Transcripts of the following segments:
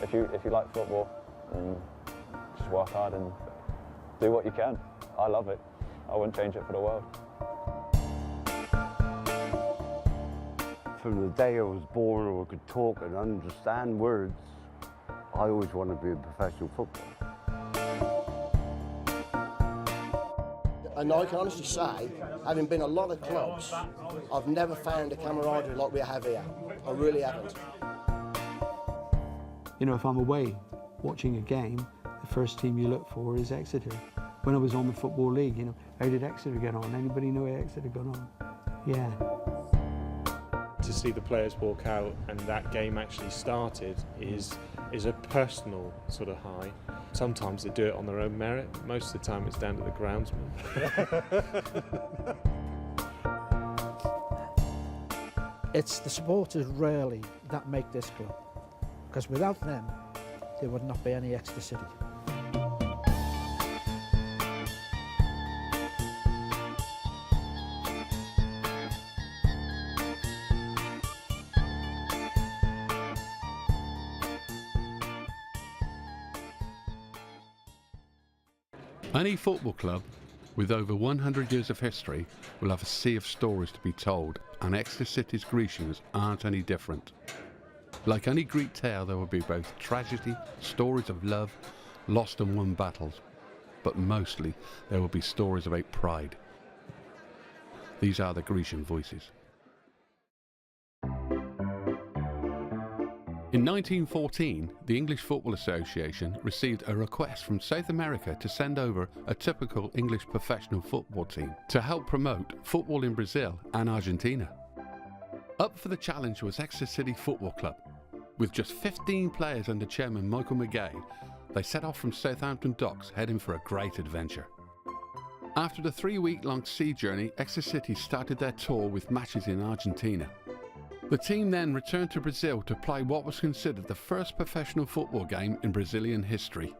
If you like football, just work hard and do what you can. I love it. I wouldn't change it for the world. From the day I was born or could talk and understand words, I always wanted to be a professional footballer. And I can honestly say, having been a lot of clubs, I've never found a camaraderie like we have here. I really haven't. You know, if I'm away watching a game, the first team you look for is Exeter. When I was on the Football League, you know, how did Exeter get on? Anybody know how Exeter got on? Yeah. To see the players walk out and that game actually started is a personal sort of high. Sometimes they do it on their own merit. Most of the time it's down to the groundsman. It's the supporters really that make this club, because without them there would not be any Exeter City. Any football club with over 100 years of history will have a sea of stories to be told, and Exeter City's Grecians aren't any different. Like any Greek tale, there will be both tragedy, stories of love, lost and won battles, but mostly there will be stories about pride. These are the Grecian voices. In 1914, the English Football Association received a request from South America to send over a typical English professional football team to help promote football in Brazil and Argentina. Up for the challenge was Exeter City Football Club. With just 15 players under chairman Michael Maguey, they set off from Southampton docks heading for a great adventure. After the 3-week-long sea journey, Exeter City started their tour with matches in Argentina. The team then returned to Brazil to play what was considered the first professional football game in Brazilian history.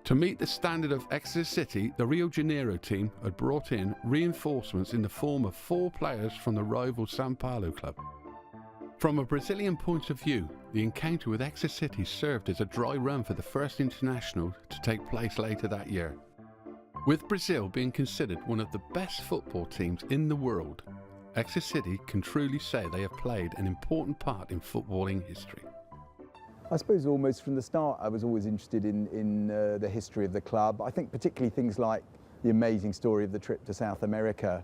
To meet the standard of Exeter City, the Rio de Janeiro team had brought in reinforcements in the form of 4 players from the rival São Paulo club. From a Brazilian point of view, the encounter with Exeter City served as a dry run for the first international to take place later that year. With Brazil being considered one of the best football teams in the world, Exeter City can truly say they have played an important part in footballing history. I suppose almost from the start I was always interested in the history of the club. I think particularly things like the amazing story of the trip to South America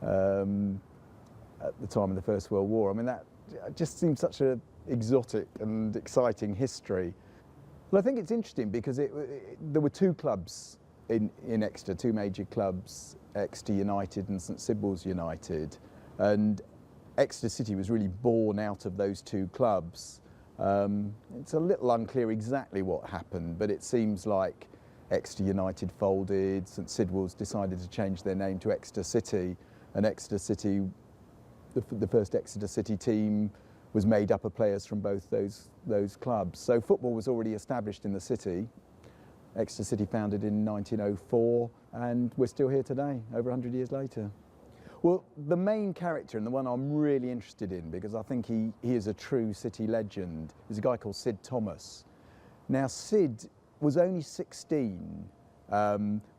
at the time of the First World War. I mean, that just seems such an exotic and exciting history. Well, I think it's interesting because there were 2 clubs in Exeter, 2 major clubs, Exeter United and St Sibbald's United. And Exeter City was really born out of those 2 clubs. It's a little unclear exactly what happened, but it seems like Exeter United folded, St Sibbald's decided to change their name to Exeter City, and Exeter City, the first Exeter City team was made up of players from both those clubs. So football was already established in the city. Exeter City founded in 1904, and we're still here today, over 100 years later. Well, the main character, and the one I'm really interested in, because I think he is a true city legend, is a guy called Sid Thomas. Now, Sid was only 16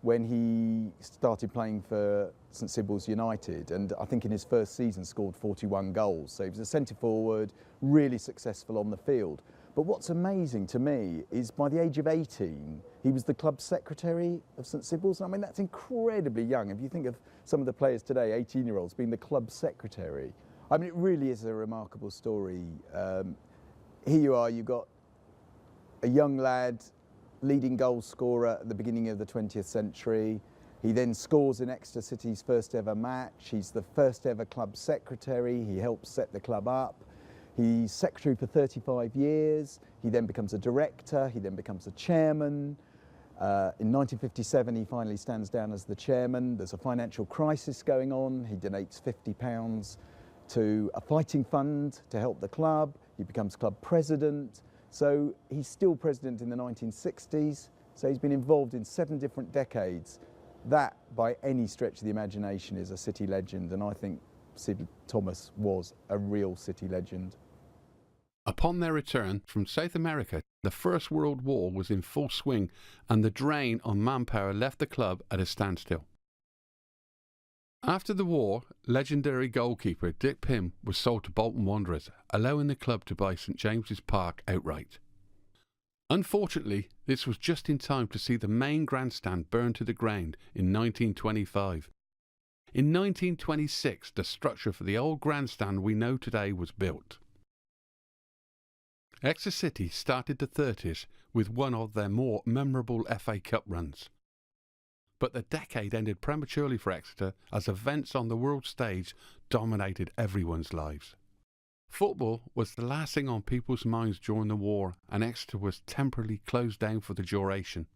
when he started playing for St Sibbald's United, and I think in his first season scored 41 goals. So he was a centre forward, really successful on the field. But what's amazing to me is by the age of 18, he was the club secretary of St Sibbald's. I mean, that's incredibly young. If you think of some of the players today, 18-year-olds, being the club secretary, I mean, it really is a remarkable story. Here you are, you've got a young lad, leading goal scorer at the beginning of the 20th century. He then scores in Exeter City's first ever match. He's the first ever club secretary. He helps set the club up. He's secretary for 35 years. He then becomes a director. He then becomes a chairman. In 1957, he finally stands down as the chairman. There's a financial crisis going on. He donates £50 to a fighting fund to help the club. He becomes club president. So he's still president in the 1960s. So he's been involved in 7 different decades. That, by any stretch of the imagination, is a city legend. And I think Sid Thomas was a real city legend. Upon their return from South America, the First World War was in full swing and the drain on manpower left the club at a standstill. After the war, legendary goalkeeper Dick Pym was sold to Bolton Wanderers, allowing the club to buy St James's Park outright. Unfortunately, this was just in time to see the main grandstand burn to the ground in 1925. In 1926, the structure for the old grandstand we know today was built. Exeter City started the 30s with one of their more memorable FA Cup runs. But the decade ended prematurely for Exeter as events on the world stage dominated everyone's lives. Football was the last thing on people's minds during the war, and Exeter was temporarily closed down for the duration.